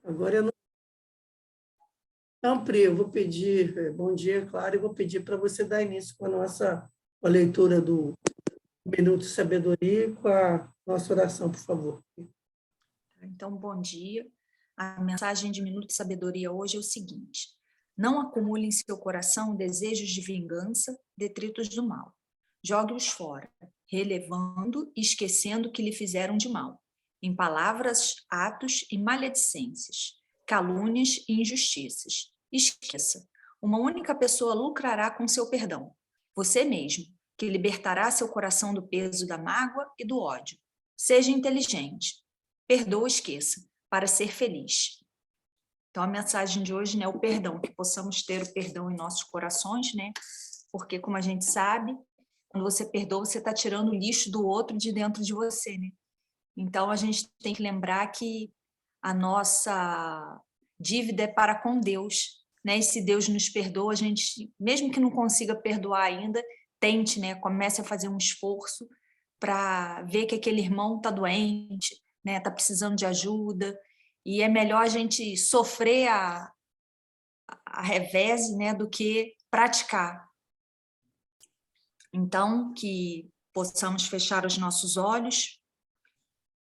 Agora eu não... Então, Pri, eu vou pedir, bom dia, claro, eu vou pedir para você dar início com com a leitura do Minuto de Sabedoria e com a nossa oração, por favor. Então, bom dia. A mensagem de Minuto de Sabedoria hoje é o seguinte: não acumule em seu coração desejos de vingança, detritos do mal. Jogue-os fora, relevando e esquecendo que lhe fizeram de mal, em palavras, atos e maledicências, calúnias e injustiças. Esqueça, uma única pessoa lucrará com seu perdão, você mesmo, que libertará seu coração do peso da mágoa e do ódio. Seja inteligente, perdoa, esqueça, para ser feliz. Então, a mensagem de hoje, né, é o perdão, que possamos ter o perdão em nossos corações, né? Porque, como a gente sabe, quando você perdoa, você está tirando o lixo do outro de dentro de você, né? Então, a gente tem que lembrar que a nossa dívida é para com Deus, né? E se Deus nos perdoa, a gente, mesmo que não consiga perdoar ainda, tente, né? Comece a fazer um esforço para ver que aquele irmão está doente, né? Está precisando de ajuda, e é melhor a gente sofrer a revés, né? Do que praticar. Então, que possamos fechar os nossos olhos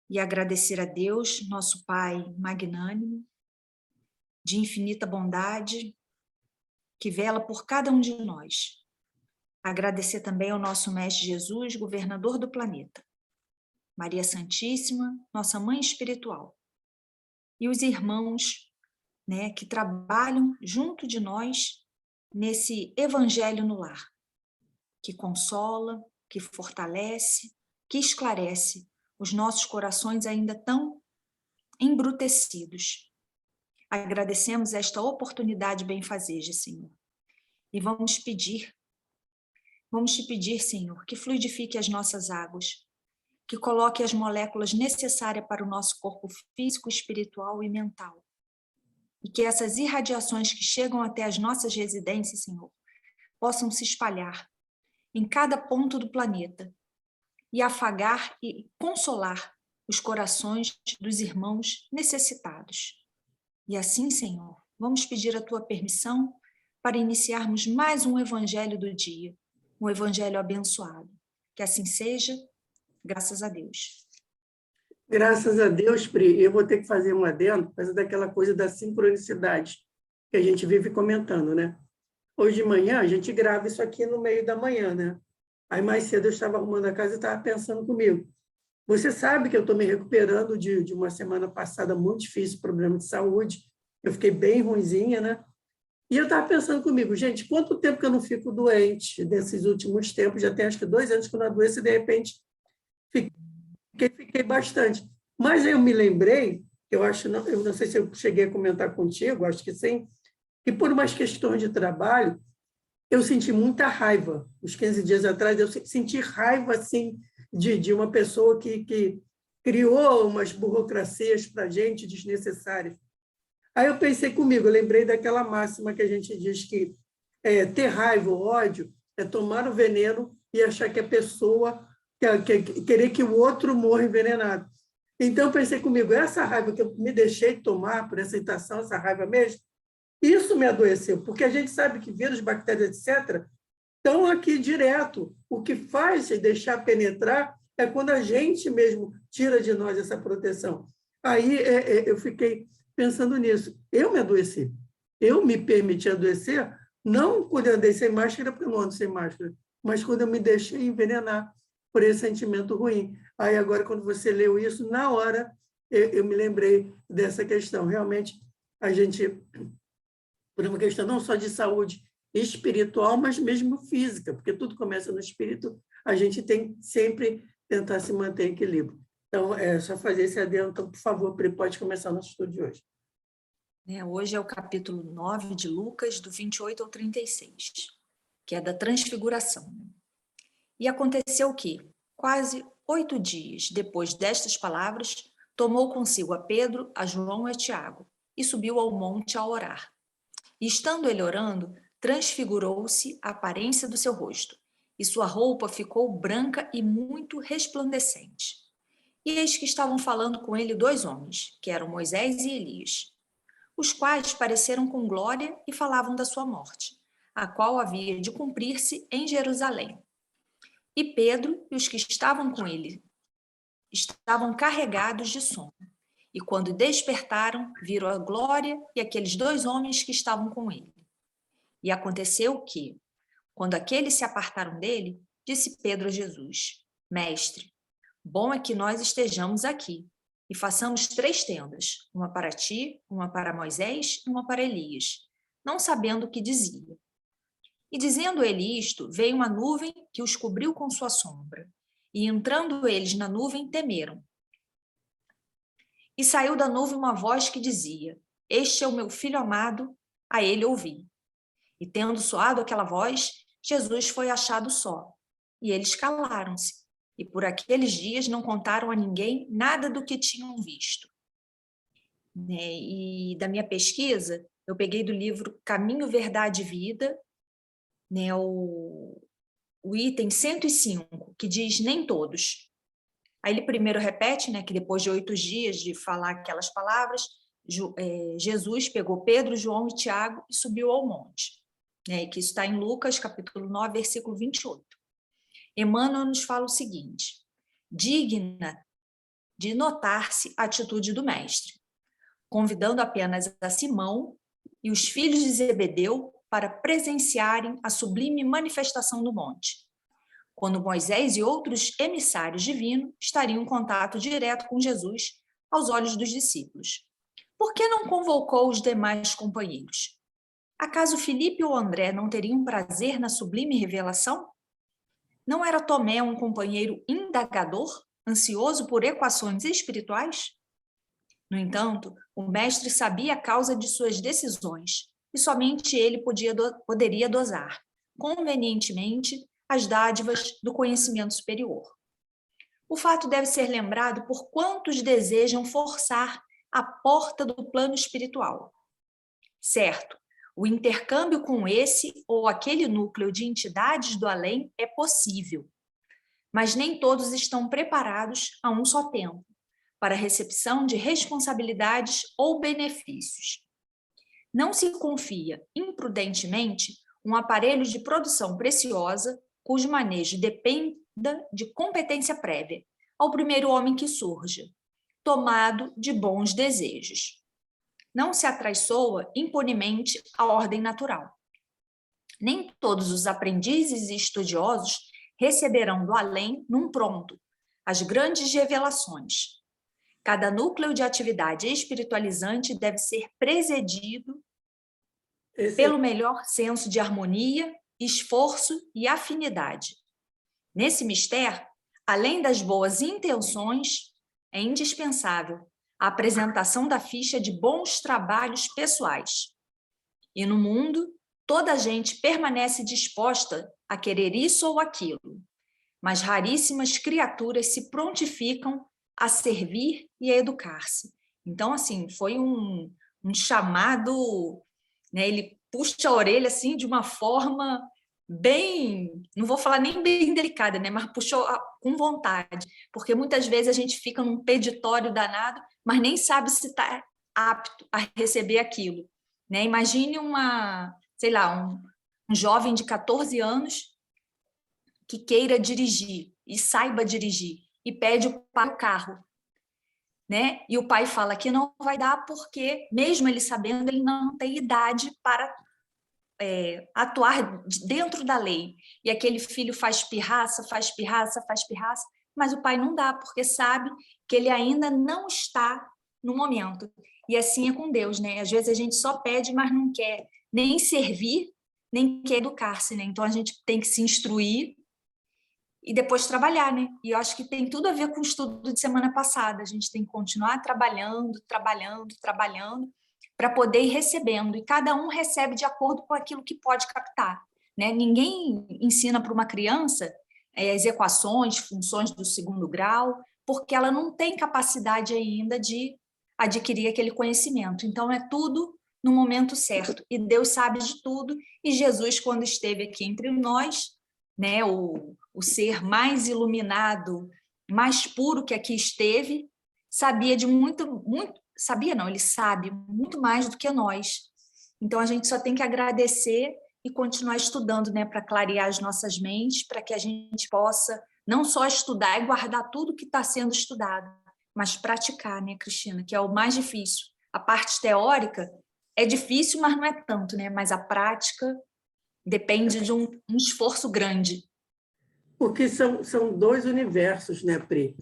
e agradecer a Deus, nosso Pai magnânimo, de infinita bondade, que vela por cada um de nós. Agradecer também ao nosso Mestre Jesus, governador do planeta, Maria Santíssima, nossa Mãe espiritual, e os irmãos, né, que trabalham junto de nós nesse evangelho no lar, que consola, que fortalece, que esclarece os nossos corações ainda tão embrutecidos. Agradecemos esta oportunidade benfazeja, Senhor. E vamos te pedir, Senhor, que fluidifique as nossas águas, que coloque as moléculas necessárias para o nosso corpo físico, espiritual e mental. E que essas irradiações que chegam até as nossas residências, Senhor, possam se espalhar em cada ponto do planeta e afagar e consolar os corações dos irmãos necessitados. E assim, Senhor, vamos pedir a Tua permissão para iniciarmos mais um evangelho do dia, um evangelho abençoado. Que assim seja, graças a Deus. Graças a Deus, Pri, eu vou ter que fazer um adendo por causa daquela coisa da sincronicidade que a gente vive comentando, né? Hoje de manhã, a gente grava isso aqui no meio da manhã, né? Aí, mais cedo, eu estava arrumando a casa e estava pensando comigo. Você sabe que eu estou me recuperando de uma semana passada muito difícil, problema de saúde. Eu fiquei bem ruinzinha, né? E eu estava pensando comigo, gente, quanto tempo que eu não fico doente desses últimos tempos? Já tem acho que 2 anos que eu não adoeço e, de repente, fiquei bastante. Mas eu me lembrei, eu não sei se eu cheguei a comentar contigo, acho que sim, que por umas questões de trabalho, eu senti muita raiva. Uns 15 dias atrás, eu senti raiva, assim, de uma pessoa que criou umas burocracias para a gente desnecessárias. Aí eu pensei comigo, eu lembrei daquela máxima que a gente diz que ter raiva ou ódio é tomar o veneno e achar que a pessoa querer que o outro morra envenenado. Então, eu pensei comigo, essa raiva que eu me deixei tomar por aceitação, essa raiva mesmo, isso me adoeceu, porque a gente sabe que vírus, bactérias, etc., estão aqui direto. O que faz deixar penetrar é quando a gente mesmo tira de nós essa proteção. Aí eu fiquei pensando nisso. Eu me adoeci. Eu me permiti adoecer, não quando eu andei sem máscara, porque eu não ando sem máscara, mas quando eu me deixei envenenar por esse sentimento ruim. Aí agora, quando você leu isso, na hora eu me lembrei dessa questão. Realmente, a gente, por uma questão não só de saúde espiritual, mas mesmo física, porque tudo começa no espírito, a gente tem que sempre tentar se manter em equilíbrio. Então, é só fazer esse adendo. Então, por favor, Pri, pode começar o nosso estudo de hoje. Hoje é o capítulo 9 de Lucas, do 28 ao 36, que é da transfiguração. E aconteceu que, quase 8 dias depois destas palavras, tomou consigo a Pedro, a João e a Tiago, e subiu ao monte a orar. E estando ele orando, transfigurou-se a aparência do seu rosto, e sua roupa ficou branca e muito resplandecente. E eis que estavam falando com ele 2 homens, que eram Moisés e Elias. os quais pareceram com glória e falavam da sua morte, a qual havia de cumprir-se em Jerusalém. E Pedro e os que estavam com ele estavam carregados de sono. E quando despertaram, viram a glória e aqueles 2 homens que estavam com ele. E aconteceu que, quando aqueles se apartaram dele, disse Pedro a Jesus: Mestre, bom é que nós estejamos aqui e façamos 3 tendas, uma para ti, uma para Moisés e uma para Elias, não sabendo o que dizia. E dizendo ele isto, veio uma nuvem que os cobriu com sua sombra. E entrando eles na nuvem, temeram. E saiu da nuvem uma voz que dizia: Este é o meu filho amado, a ele ouvi. E tendo soado aquela voz, Jesus foi achado só. E eles calaram-se. E por aqueles dias não contaram a ninguém nada do que tinham visto. E da minha pesquisa, eu peguei do livro Caminho, Verdade e Vida, o item 105, que diz nem todos. Aí ele primeiro repete, que depois de 8 dias de falar aquelas palavras, Jesus pegou Pedro, João e Tiago e subiu ao monte. Que isso está em Lucas, capítulo 9, versículo 28. Emmanuel nos fala o seguinte: digna de notar-se a atitude do mestre, convidando apenas a Simão e os filhos de Zebedeu para presenciarem a sublime manifestação do monte, quando Moisés e outros emissários divinos estariam em contato direto com Jesus aos olhos dos discípulos. Por que não convocou os demais companheiros? Acaso Filipe ou André não teriam prazer na sublime revelação? Não era Tomé um companheiro indagador, ansioso por equações espirituais? No entanto, o mestre sabia a causa de suas decisões e somente ele poderia dosar, convenientemente, as dádivas do conhecimento superior. O fato deve ser lembrado por quantos desejam forçar a porta do plano espiritual. Certo, o intercâmbio com esse ou aquele núcleo de entidades do além é possível, mas nem todos estão preparados a um só tempo para a recepção de responsabilidades ou benefícios. Não se confia imprudentemente um aparelho de produção preciosa cujo manejo dependa de competência prévia ao primeiro homem que surja, tomado de bons desejos. Não se atraiçoa impunemente a ordem natural. Nem todos os aprendizes e estudiosos receberão do além, num pronto, as grandes revelações. Cada núcleo de atividade espiritualizante deve ser presidido pelo melhor senso de harmonia, esforço e afinidade. Nesse mistério, além das boas intenções, é indispensável a apresentação da ficha de bons trabalhos pessoais. E no mundo, toda a gente permanece disposta a querer isso ou aquilo, mas raríssimas criaturas se prontificam a servir e a educar-se. Então, assim, foi um chamado, ele puxa a orelha assim de uma forma bem, não vou falar nem bem delicada, mas puxou com vontade, porque muitas vezes a gente fica num peditório danado, mas nem sabe se está apto a receber aquilo. Imagine um jovem de 14 anos que queira dirigir e saiba dirigir e pede o pai o carro. E o pai fala que não vai dar porque, mesmo ele sabendo, ele não tem idade para atuar dentro da lei. E aquele filho faz pirraça, mas o pai não dá, porque sabe que ele ainda não está no momento. E assim é com Deus, Às vezes a gente só pede, mas não quer nem servir, nem quer educar-se, Então a gente tem que se instruir e depois trabalhar, E eu acho que tem tudo a ver com o estudo de semana passada. A gente tem que continuar trabalhando, para poder ir recebendo. E cada um recebe de acordo com aquilo que pode captar, Ninguém ensina para uma criança as equações, funções do 2º grau, porque ela não tem capacidade ainda de adquirir aquele conhecimento. Então, é tudo no momento certo. E Deus sabe de tudo. E Jesus, quando esteve aqui entre nós, o ser mais iluminado, mais puro que aqui esteve, sabia de sabia não, ele sabe muito mais do que nós. Então, a gente só tem que agradecer e continuar estudando, né, para clarear as nossas mentes, para que a gente possa não só estudar e guardar tudo que está sendo estudado, mas praticar, né, Cristina, que é o mais difícil. A parte teórica é difícil, mas não é tanto, né? Mas a prática depende de um esforço grande. Porque são dois universos, né, Pri?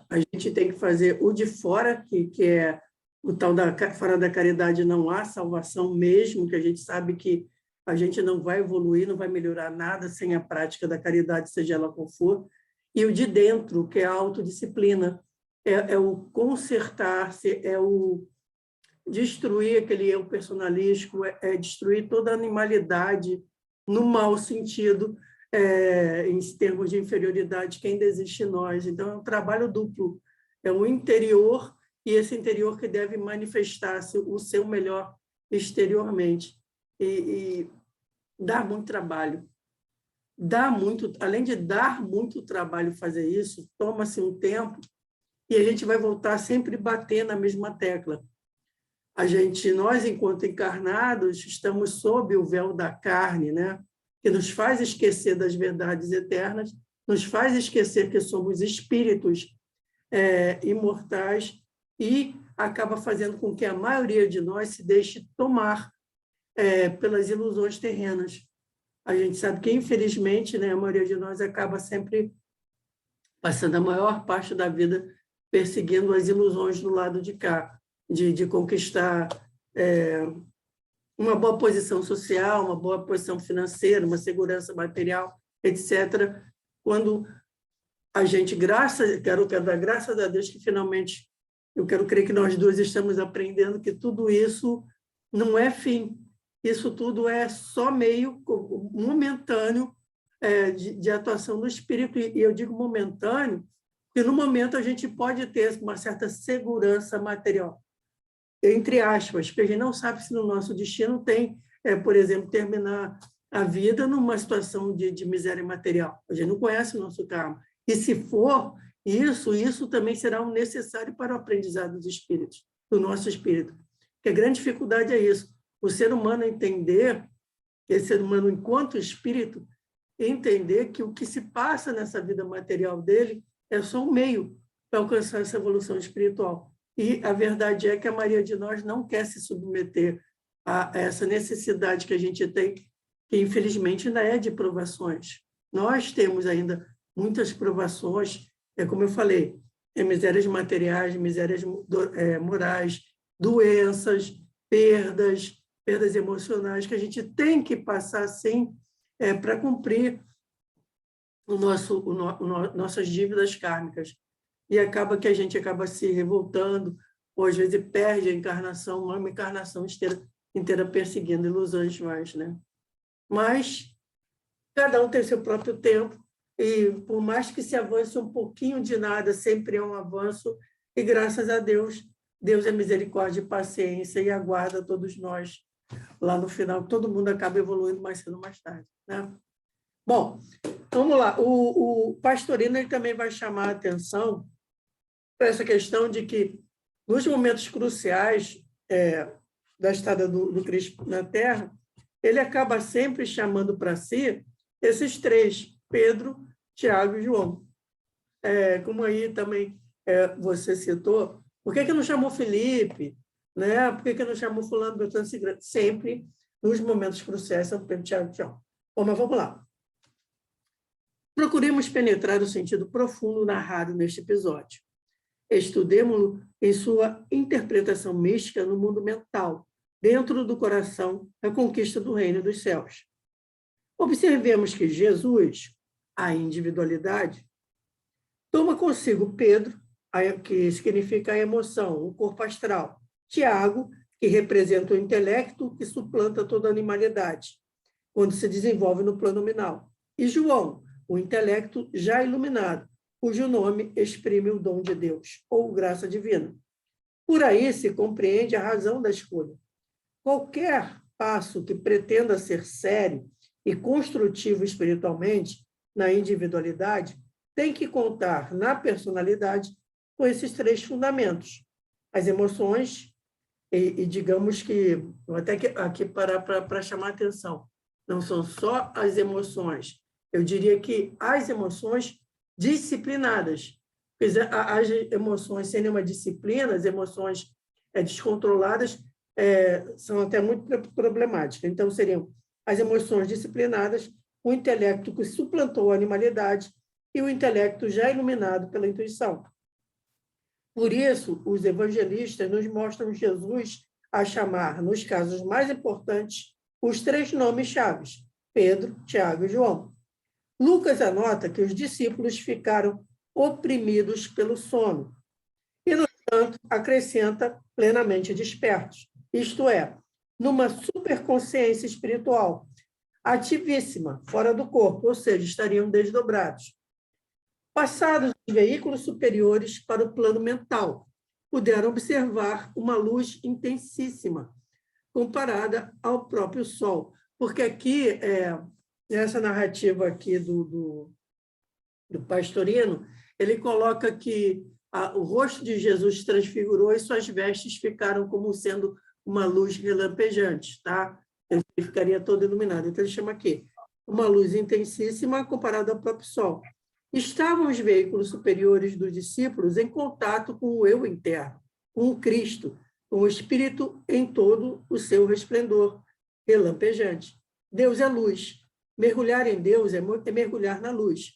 A gente tem que fazer o de fora, que é o tal fora da caridade não há salvação mesmo, que a gente sabe que a gente não vai evoluir, não vai melhorar nada sem a prática da caridade, seja ela qual for. E o de dentro, que é a autodisciplina, é o consertar-se, é o destruir aquele eu personalístico, é destruir toda a animalidade no mau sentido, em termos de inferioridade, que ainda existe em nós. Então, é um trabalho duplo. É o interior e esse interior que deve manifestar-se o seu melhor exteriormente. E dá muito trabalho. Além de dar muito trabalho fazer isso, toma-se um tempo e a gente vai voltar sempre a bater na mesma tecla. Nós, enquanto encarnados, estamos sob o véu da carne, né? Que nos faz esquecer das verdades eternas, nos faz esquecer que somos espíritos imortais e acaba fazendo com que a maioria de nós se deixe tomar pelas ilusões terrenas. A gente sabe que, infelizmente, né, a maioria de nós acaba sempre passando a maior parte da vida perseguindo as ilusões do lado de cá, de conquistar uma boa posição social, uma boa posição financeira, uma segurança material, etc. Quando a gente, quero dar graças a Deus que finalmente, eu quero crer que nós dois estamos aprendendo que tudo isso não é fim, isso tudo é só meio momentâneo de atuação do espírito, e eu digo momentâneo, porque no momento a gente pode ter uma certa segurança material, entre aspas, porque a gente não sabe se no nosso destino tem, por exemplo, terminar a vida numa situação de miséria material. A gente não conhece o nosso karma. E se for isso também será um necessário para o aprendizado dos espíritos, do nosso espírito. Porque a grande dificuldade é isso, o ser humano entender, esse ser humano enquanto espírito, entender que o que se passa nessa vida material dele é só um meio para alcançar essa evolução espiritual. E a verdade é que a maioria de nós não quer se submeter a essa necessidade que a gente tem, que infelizmente ainda é de provações. Nós temos ainda muitas provações, como eu falei, misérias materiais, misérias morais, doenças, perdas emocionais, que a gente tem que passar, sim, para cumprir nossas dívidas kármicas. E acaba que a gente acaba se revoltando, ou às vezes perde a encarnação, uma encarnação inteira perseguindo ilusões mais, né? Mas cada um tem seu próprio tempo, e por mais que se avance um pouquinho de nada, sempre é um avanço, e graças a Deus, Deus é misericórdia e paciência, e aguarda todos nós lá no final, todo mundo acaba evoluindo mais cedo ou mais tarde, né? Bom, vamos lá. O Pastorino ele também vai chamar a atenção para essa questão de que, nos momentos cruciais da estada do Cristo na Terra, ele acaba sempre chamando para si esses três, Pedro, Tiago e João. Como aí também você citou, por que não chamou Felipe? Né? Por que não chamou fulano, Beltrano, Ciclano? Sempre, nos momentos cruciais, são Pedro, Tiago e João. Bom, mas vamos lá. Procuremos penetrar o sentido profundo narrado neste episódio. Estudemo-lo em sua interpretação mística no mundo mental, dentro do coração, a conquista do reino dos céus. Observemos que Jesus, a individualidade, toma consigo Pedro, que significa a emoção, o corpo astral, Tiago, que representa o intelecto que suplanta toda a animalidade, quando se desenvolve no plano nominal, e João, o intelecto já iluminado, cujo nome exprime o dom de Deus, ou graça divina. Por aí se compreende a razão da escolha. Qualquer passo que pretenda ser sério e construtivo espiritualmente na individualidade tem que contar na personalidade com esses três fundamentos: as emoções, e digamos que, vou até aqui parar para chamar a atenção, não são só as emoções, eu diria que as emoções disciplinadas. As emoções sem nenhuma disciplina, as emoções descontroladas, são até muito problemáticas. Então, seriam as emoções disciplinadas, o intelecto que suplantou a animalidade e o intelecto já iluminado pela intuição. Por isso, os evangelistas nos mostram Jesus a chamar, nos casos mais importantes, os 3 nomes chaves: Pedro, Tiago e João. Lucas anota que os discípulos ficaram oprimidos pelo sono e, no entanto, acrescenta plenamente despertos, isto é, numa superconsciência espiritual, ativíssima, fora do corpo, ou seja, estariam desdobrados. Passados os veículos superiores para o plano mental, puderam observar uma luz intensíssima, comparada ao próprio Sol. Porque aqui, nessa narrativa aqui do Pastorino, ele coloca que o rosto de Jesus se transfigurou e suas vestes ficaram como sendo uma luz relampejante, tá? Ele ficaria todo iluminado. Então, ele chama aqui uma luz intensíssima comparada ao próprio Sol. Estavam os veículos superiores dos discípulos em contato com o eu interno, com o Cristo, com o Espírito em todo o seu resplendor relampejante. Deus é luz. Mergulhar em Deus é mergulhar na luz.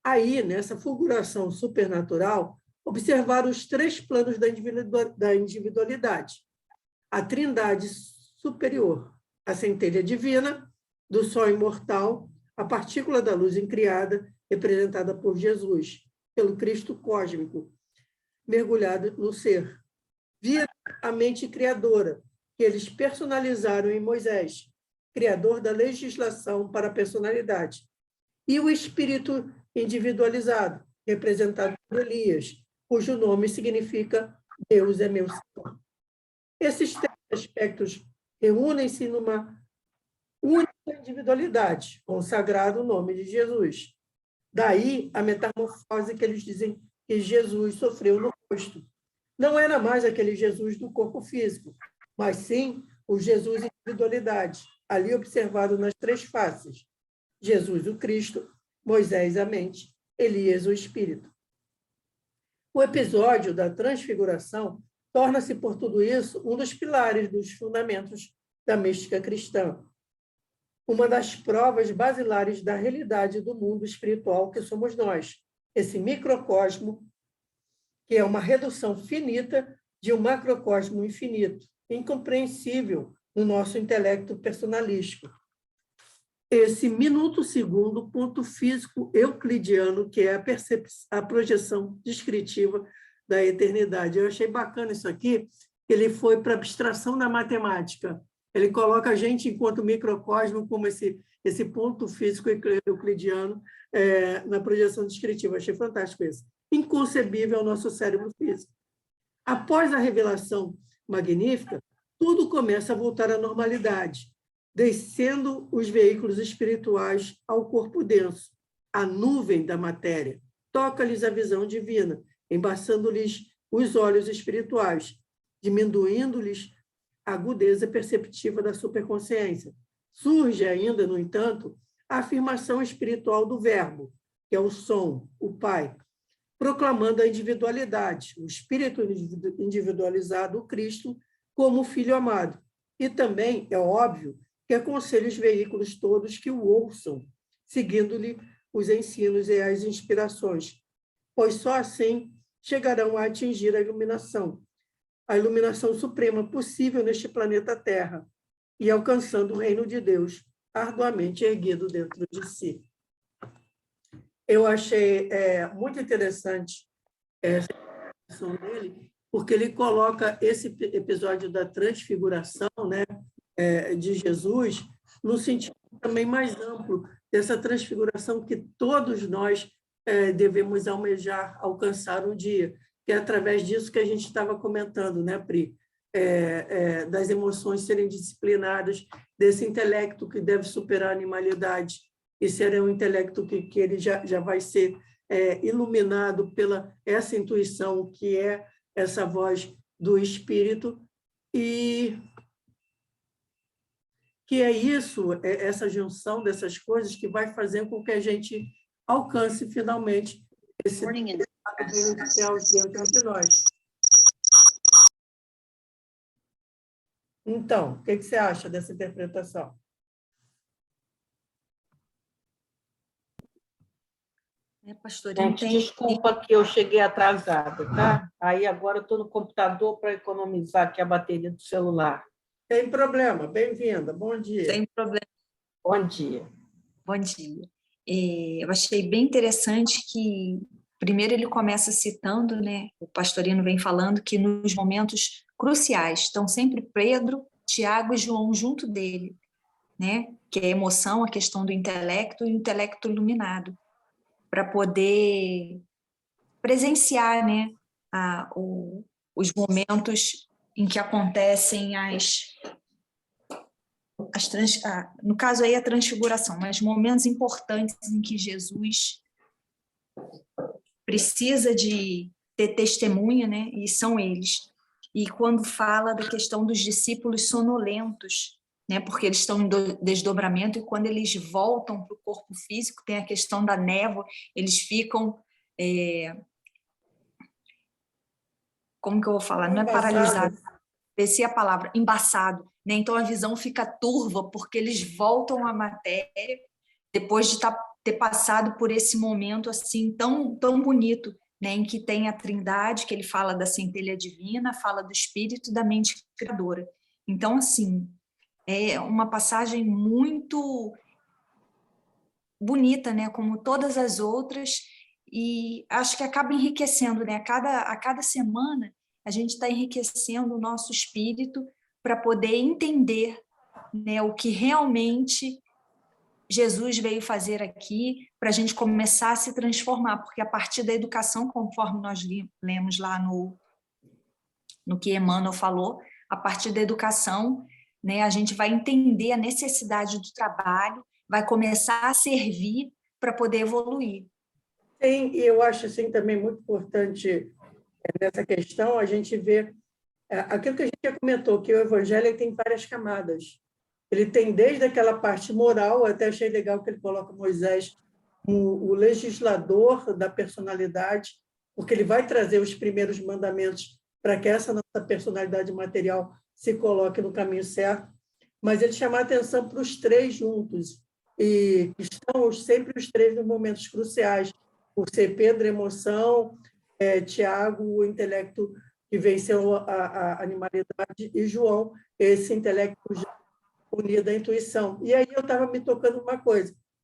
Aí, nessa fulguração supernatural, observar os 3 planos da individualidade. A trindade superior, a centelha divina, do sol imortal, a partícula da luz incriada, representada por Jesus, pelo Cristo cósmico, mergulhado no ser. Via a mente criadora, que eles personalizaram em Moisés, criador da legislação para a personalidade. E o espírito individualizado, representado por Elias, cujo nome significa Deus é meu Senhor. Esses 3 aspectos reúnem-se numa única individualidade, consagrado o nome de Jesus. Daí a metamorfose que eles dizem que Jesus sofreu no rosto. Não era mais aquele Jesus do corpo físico, mas sim o Jesus individualidade, ali observado nas 3 faces. Jesus, o Cristo, Moisés, a mente, Elias, o Espírito. O episódio da transfiguração torna-se, por tudo isso, um dos pilares dos fundamentos da mística cristã. Uma das provas basilares da realidade do mundo espiritual que somos nós, esse microcosmo, que é uma redução finita de um macrocosmo infinito, incompreensível no nosso intelecto personalístico. Esse minuto-segundo ponto físico euclidiano, que é a projeção descritiva da eternidade. Eu achei bacana isso aqui, ele foi para a abstração da matemática. Ele coloca a gente, enquanto microcosmo, como esse ponto físico euclidiano na projeção descritiva. Achei fantástico isso. Inconcebível ao nosso cérebro físico. Após a revelação magnífica, tudo começa a voltar à normalidade, descendo os veículos espirituais ao corpo denso, a nuvem da matéria. Toca-lhes a visão divina, embaçando-lhes os olhos espirituais, diminuindo-lhes a agudeza perceptiva da superconsciência. Surge ainda, no entanto, a afirmação espiritual do Verbo, que é o som, o Pai, proclamando a individualidade, o espírito individualizado, o Cristo, como o Filho amado. E também, é óbvio, que aconselha os veículos todos que o ouçam, seguindo-lhe os ensinos e as inspirações, pois só assim chegarão a atingir a iluminação suprema possível neste planeta Terra, e alcançando o reino de Deus, arduamente erguido dentro de si. Eu achei muito interessante essa explicação dele, porque ele coloca esse episódio da transfiguração, né, de Jesus, no sentido também mais amplo, dessa transfiguração que todos nós devemos almejar alcançar um dia, que é através disso que a gente estava comentando, né, Pri? Das emoções serem disciplinadas, desse intelecto que deve superar a animalidade, e ser um intelecto que ele já vai ser iluminado pela essa intuição, que é essa voz do espírito, e que é isso, é essa junção dessas coisas que vai fazer com que a gente alcance finalmente esse reino dos céus dentro de nós. Então, o que você acha dessa interpretação? Pastorinho, Gente, desculpa que eu cheguei atrasada, tá? Aí agora eu estou no computador para economizar aqui a bateria do celular. Tem problema, bem-vinda, bom dia. Sem problema. Bom dia. Bom dia. Eu achei bem interessante que, primeiro, ele começa citando, né? O pastorino vem falando que nos momentos cruciais estão sempre Pedro, Tiago e João junto dele, né? Que é a emoção, a questão do intelecto e o intelecto iluminado, para poder presenciar, né? Os momentos em que acontecem no caso aí a transfiguração, mas momentos importantes em que Jesus precisa de ter testemunha, né? E são eles. E quando fala da questão dos discípulos sonolentos, né? Porque eles estão em desdobramento, e quando eles voltam para o corpo físico, tem a questão da névoa, eles ficam... como que eu vou falar? Não é paralisado, esqueci a palavra, embaçado, né? Então a visão fica turva, porque eles voltam à matéria depois de ter passado por esse momento assim tão bonito, né? Em que tem a Trindade, que ele fala da centelha divina, fala do Espírito e da mente criadora. Então, assim, é uma passagem muito bonita, né? Como todas as outras, e acho que acaba enriquecendo, né? A cada semana a gente está enriquecendo o nosso espírito para poder entender, né, o que realmente Jesus veio fazer aqui, para a gente começar a se transformar, porque a partir da educação, conforme nós lemos lá no que Emmanuel falou, a partir da educação, né, a gente vai entender a necessidade do trabalho, vai começar a servir para poder evoluir. Sim, e eu acho assim, também muito importante nessa questão a gente ver aquilo que a gente já comentou, que o evangelho tem várias camadas. Ele tem desde aquela parte moral, até achei legal que ele coloca Moisés como o legislador da personalidade, porque ele vai trazer os primeiros mandamentos para que essa nossa personalidade material se coloque no caminho certo, mas ele chama a atenção para os três juntos, e estão sempre os três nos momentos cruciais, por ser Pedro, emoção, Tiago, o intelecto que venceu a animalidade, e João, esse intelecto já unido à intuição. E aí eu estava me tocando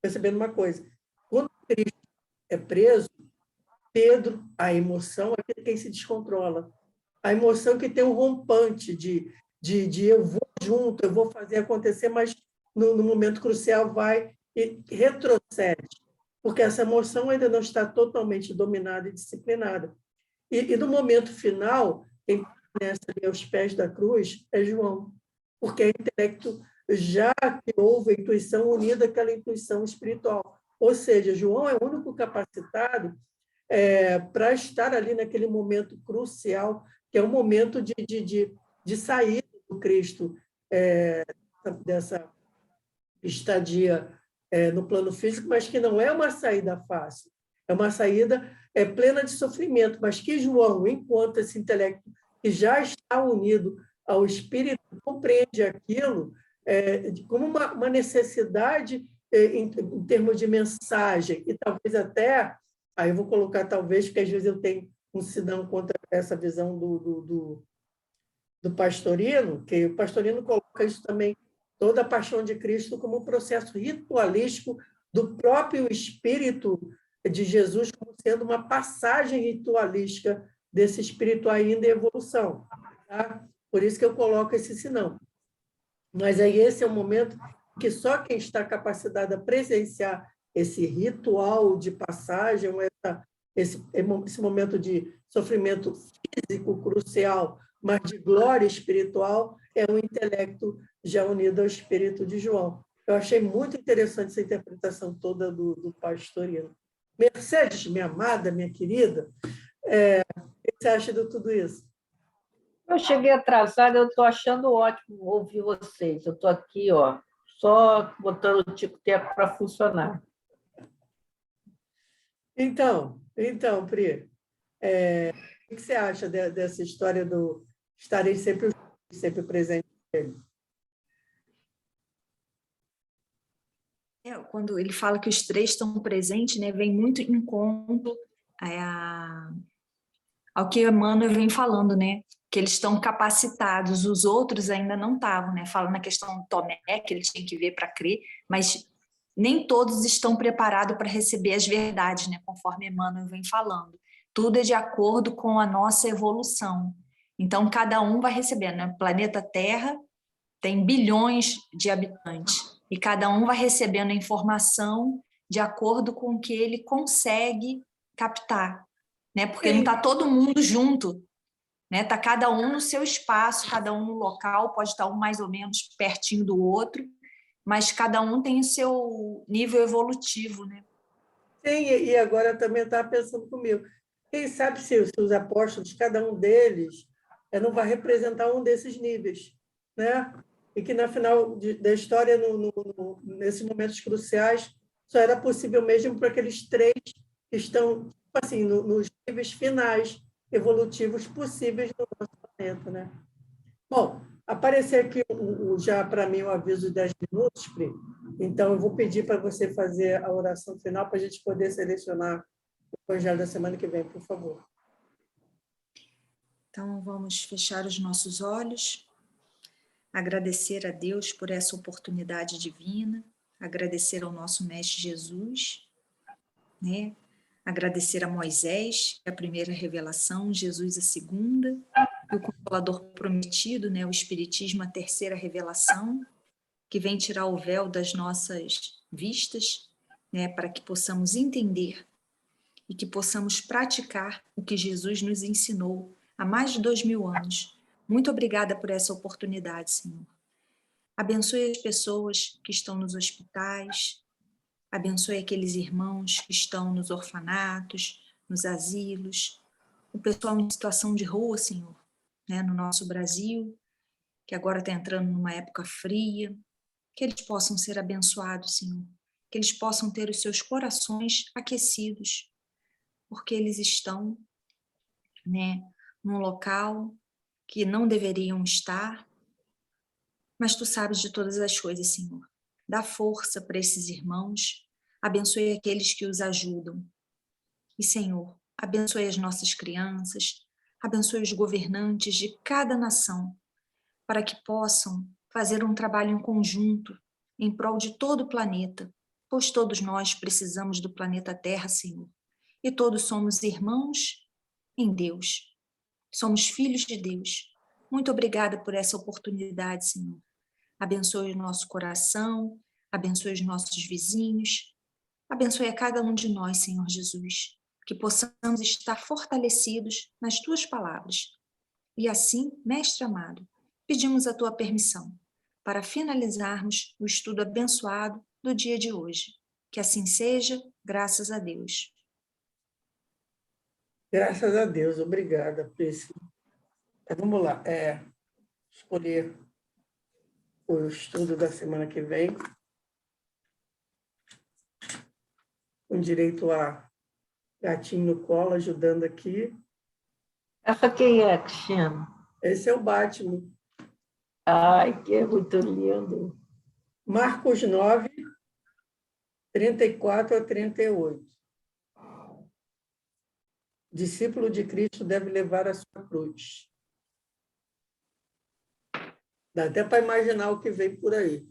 percebendo uma coisa. Quando Cristo é preso, Pedro, a emoção é quem se descontrola. A emoção que tem um rompante de eu vou junto, eu vou fazer acontecer, mas no momento crucial vai e retrocede, porque essa emoção ainda não está totalmente dominada e disciplinada. E no momento final, quem permanece ali aos pés da cruz é João, porque é intelecto já que houve a intuição unida àquela intuição espiritual. Ou seja, João é o único capacitado para estar ali naquele momento crucial, que é o momento de saída do Cristo dessa estadia no plano físico, mas que não é uma saída fácil, é uma saída plena de sofrimento, mas que João, enquanto esse intelecto que já está unido ao Espírito, compreende aquilo como uma necessidade em termos de mensagem, e talvez até, aí eu vou colocar talvez, porque às vezes eu tenho um sinão contra essa visão do pastorino, que o pastorino coloca isso também, toda a paixão de Cristo como um processo ritualístico do próprio Espírito de Jesus, como sendo uma passagem ritualística desse Espírito ainda em evolução. Tá? Por isso que eu coloco esse sinão. Mas aí esse é um momento que só quem está capacitado a presenciar esse ritual de passagem, esse momento de sofrimento físico crucial, mas de glória espiritual, é o intelecto já unido ao espírito de João. Eu achei muito interessante essa interpretação toda do pastorino. Mercedes, minha amada, minha querida, o que você acha de tudo isso? Eu cheguei atrasada, eu estou achando ótimo ouvir vocês. Eu estou aqui, ó, só botando o tico-teco para funcionar. Então, Pri, o que você acha dessa história do estarem sempre presentes? Quando ele fala que os três estão presentes, né, vem muito em conta ao que Emmanuel vem falando, né, que eles estão capacitados, os outros ainda não estavam, né, falando na questão do Tomé, que ele tinha que ver para crer, mas nem todos estão preparados para receber as verdades, né, conforme Emmanuel vem falando. Tudo é de acordo com a nossa evolução. Então, cada um vai recebendo, né? O planeta Terra tem bilhões de habitantes e cada um vai recebendo a informação de acordo com o que ele consegue captar, né? Porque não está todo mundo junto, né? Está cada um no seu espaço, cada um no local, pode estar um mais ou menos pertinho do outro, mas cada um tem o seu nível evolutivo, né? Sim, e agora eu também estava pensando comigo. Quem sabe se os apóstolos, cada um deles, não vai representar um desses níveis, né? E que, no final da história, nesses momentos cruciais, só era possível mesmo para aqueles três que estão, tipo assim, nos níveis finais evolutivos possíveis do nosso planeta, né? Bom, apareceu aqui já para mim o aviso de 10 minutos, Pri. Então, eu vou pedir para você fazer a oração final para a gente poder selecionar o Evangelho da semana que vem, por favor. Então, vamos fechar os nossos olhos, agradecer a Deus por essa oportunidade divina, agradecer ao nosso Mestre Jesus, né? Agradecer a Moisés, que é a primeira revelação, Jesus a segunda, e o Consolador prometido, né? O Espiritismo a terceira revelação, que vem tirar o véu das nossas vistas, né? Para que possamos entender e que possamos praticar o que Jesus nos ensinou há mais de 2000 anos. Muito obrigada por essa oportunidade, Senhor. Abençoe as pessoas que estão nos hospitais, abençoe aqueles irmãos que estão nos orfanatos, nos asilos, o pessoal em situação de rua, Senhor, né, no nosso Brasil, que agora está entrando numa época fria, que eles possam ser abençoados, Senhor, que eles possam ter os seus corações aquecidos, porque eles estão, né, num local que não deveriam estar, mas Tu sabes de todas as coisas, Senhor. Dá força para esses irmãos, abençoe aqueles que os ajudam. E, Senhor, abençoe as nossas crianças, abençoe os governantes de cada nação, para que possam fazer um trabalho em conjunto, em prol de todo o planeta, pois todos nós precisamos do planeta Terra, Senhor. E todos somos irmãos em Deus. Somos filhos de Deus. Muito obrigada por essa oportunidade, Senhor. Abençoe o nosso coração, abençoe os nossos vizinhos, abençoe a cada um de nós, Senhor Jesus, que possamos estar fortalecidos nas Tuas palavras. E assim, Mestre amado, pedimos a Tua permissão para finalizarmos o estudo abençoado do dia de hoje. Que assim seja, graças a Deus. Graças a Deus, obrigada, Priscila. Vamos lá, escolher o estudo da semana que vem, com direito a gatinho no colo, ajudando aqui. Essa quem é, Cristina? Esse é o Batman. Ai, que é muito lindo. Marcos 9, 34 a 38. Discípulo de Cristo deve levar a sua cruz. Dá até para imaginar o que vem por aí,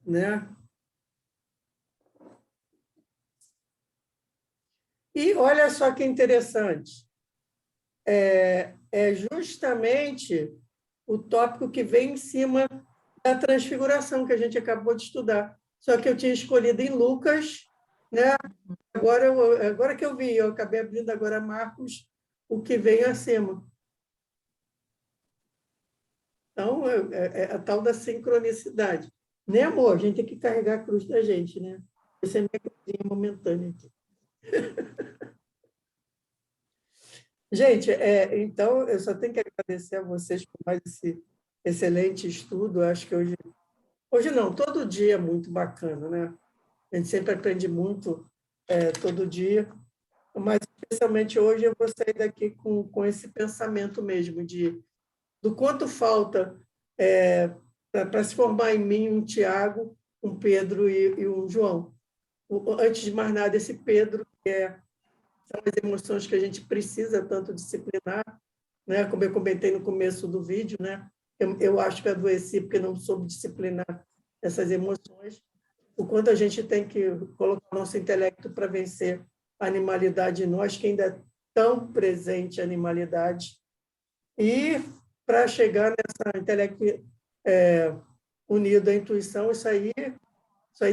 né? E olha só que interessante. É justamente o tópico que vem em cima da transfiguração que a gente acabou de estudar. Só que eu tinha escolhido em Lucas, né? Agora que eu vi, eu acabei abrindo agora Marcos, o que vem acima. Então, é a tal da sincronicidade. Né, amor? A gente tem que carregar a cruz da gente, né? Essa é a minha cruzinha momentânea aqui. Gente, então, eu só tenho que agradecer a vocês por mais esse excelente estudo. Eu acho que hoje não, todo dia é muito bacana, né? A gente sempre aprende muito todo dia, mas especialmente hoje eu vou sair daqui com esse pensamento mesmo do quanto falta para se formar em mim um Tiago, um Pedro e um João. Antes de mais nada, esse Pedro, são as emoções que a gente precisa tanto disciplinar, né? Como eu comentei no começo do vídeo, né? Eu acho que adoeci porque não soube disciplinar essas emoções. O quanto a gente tem que colocar o nosso intelecto para vencer a animalidade em nós, que ainda é tão presente a animalidade, e para chegar nessa intelecto unido à intuição, isso aí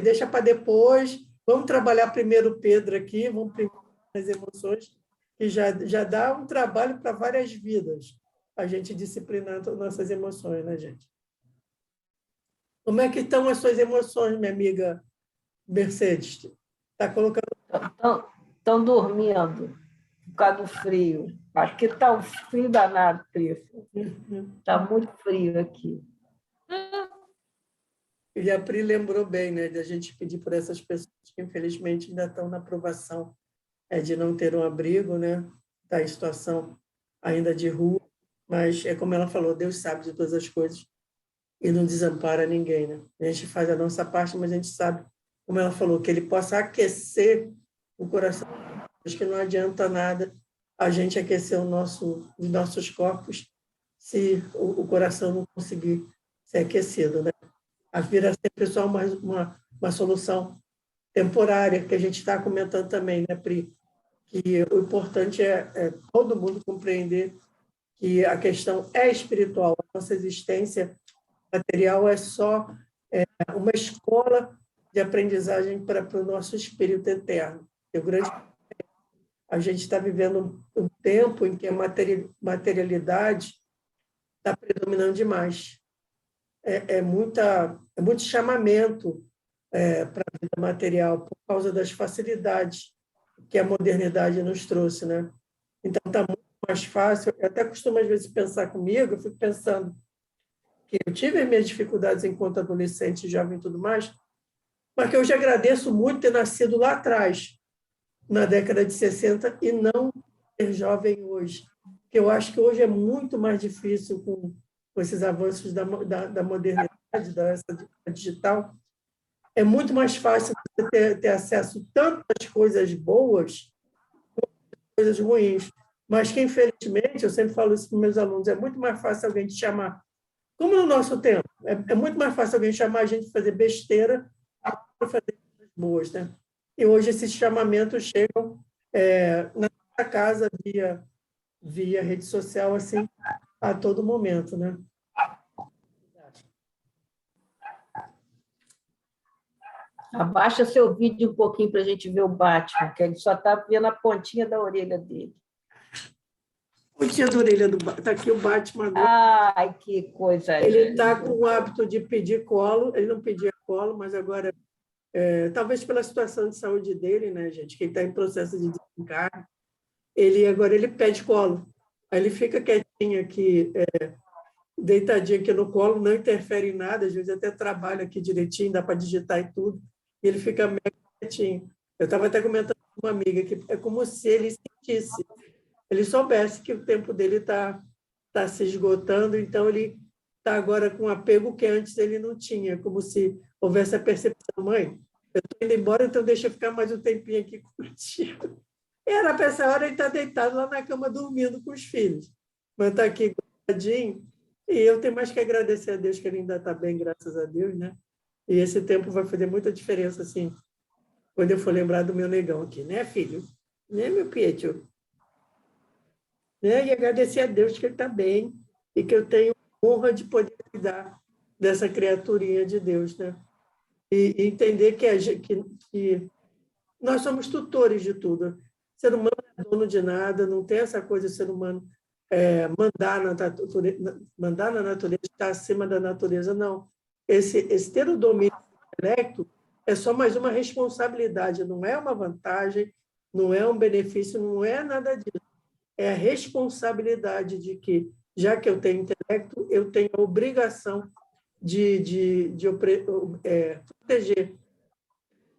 deixa para depois. Vamos trabalhar primeiro o Pedro aqui, vamos primeiro as emoções, que já dá um trabalho para várias vidas, a gente disciplinando nossas emoções, né, gente? Como é que estão as suas emoções, minha amiga Mercedes? Está colocando... Estão dormindo por causa do frio. Aqui está um frio danado, Príncipe. Está muito frio aqui. E a Pri lembrou bem, né, de a gente pedir por essas pessoas que, infelizmente, ainda estão na provação de não ter um abrigo, né? Está em situação ainda de rua, mas é como ela falou, Deus sabe de todas as coisas e não desampara ninguém, né? A gente faz a nossa parte, mas a gente sabe, como ela falou, que Ele possa aquecer o coração. Acho que não adianta nada a gente aquecer os nossos corpos se o coração não conseguir ser aquecido, né? A vira sempre só uma solução temporária, que a gente está comentando também, né, Pri? Que o importante é todo mundo compreender que a questão é espiritual. A nossa existência material é só uma escola de aprendizagem para o nosso espírito eterno. A gente está vivendo um tempo em que a materialidade está predominando demais. É muito chamamento para a vida material por causa das facilidades que a modernidade nos trouxe, né? Então, está muito mais fácil. Eu até costumo, às vezes, pensar comigo, eu fico pensando que eu tive as minhas dificuldades enquanto adolescente, jovem e tudo mais, mas que eu já agradeço muito ter nascido lá atrás, na década de 60, e não ser jovem hoje. Porque eu acho que hoje é muito mais difícil com esses avanços da modernidade, da digital. É muito mais fácil você ter acesso a tantas coisas boas, coisas ruins, mas que, infelizmente, eu sempre falo isso para os meus alunos, é muito mais fácil alguém te chamar, como no nosso tempo, é muito mais fácil alguém chamar a gente para fazer besteira para fazer coisas boas, né? E hoje esses chamamentos chegam na nossa casa via rede social, assim, a todo momento, né? Abaixa seu vídeo um pouquinho para a gente ver o Batman, que ele só está vendo a pontinha da orelha dele. Pontinha da orelha está aqui o Batman agora. Ai, que coisa Ele linda. está com o hábito de pedir colo, ele não pedia colo, mas agora, talvez pela situação de saúde dele, né, gente, que ele está em processo de desencarne, agora ele pede colo. Aí ele fica quietinho aqui, deitadinho aqui no colo, não interfere em nada, às vezes até trabalha aqui direitinho, dá para digitar e tudo, e ele fica mega quietinho. Eu estava até comentando com uma amiga que é como se ele sentisse, ele soubesse que o tempo dele está se esgotando, então ele está agora com um apego que antes ele não tinha, como se houvesse a percepção, mãe, eu estou indo embora, então deixa eu ficar mais um tempinho aqui contigo. E era para essa hora ele está deitado lá na cama dormindo com os filhos, mas está aqui guardadinho. E eu tenho mais que agradecer a Deus que ele ainda está bem, graças a Deus, né? E esse tempo vai fazer muita diferença, assim, quando eu for lembrar do meu negão aqui, né, filho? Né, meu Pietro? Né? E agradecer a Deus que ele está bem e que eu tenho honra de poder cuidar dessa criaturinha de Deus, né? E entender que nós somos tutores de tudo. O ser humano não é dono de nada, não tem essa coisa de ser humano mandar na natureza, estar acima da natureza, não. Esse ter o domínio do intelecto é só mais uma responsabilidade, não é uma vantagem, não é um benefício, não é nada disso. é a responsabilidade de que, já que eu tenho intelecto, eu tenho a obrigação de proteger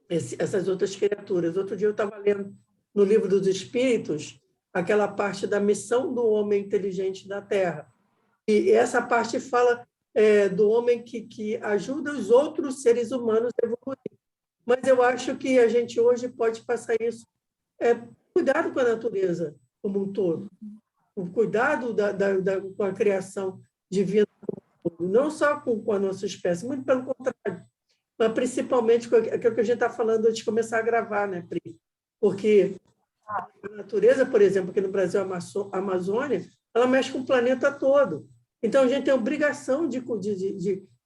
essas outras criaturas. Outro dia eu estava lendo no Livro dos Espíritos aquela parte da missão do homem inteligente da Terra. E essa parte fala do homem que ajuda os outros seres humanos a evoluir. Mas eu acho que a gente hoje pode passar isso. Cuidado com a natureza como um todo. O cuidado com a criação divina como um todo. Não só com a nossa espécie, muito pelo contrário. Mas principalmente com aquilo que a gente está falando antes de começar a gravar, né, Pri? Porque a natureza, por exemplo, aqui no Brasil, a Amazônia, ela mexe com o planeta todo. Então, a gente tem a obrigação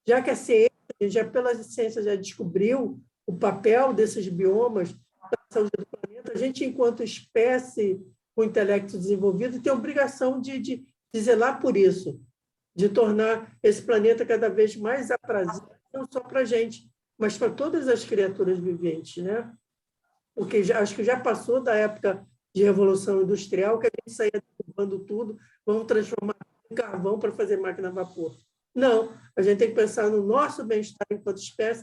já que a ciência, já pela ciência já descobriu o papel desses biomas para a saúde do planeta, a gente, enquanto espécie com intelecto desenvolvido, tem a obrigação de zelar por isso, de tornar esse planeta cada vez mais aprazível, não só para a gente, mas para todas as criaturas viventes, né? Porque acho que já passou da época de Revolução Industrial, que a gente saía derrubando tudo, vamos transformar em carvão para fazer máquina a vapor. Não, a gente tem que pensar no nosso bem-estar enquanto espécie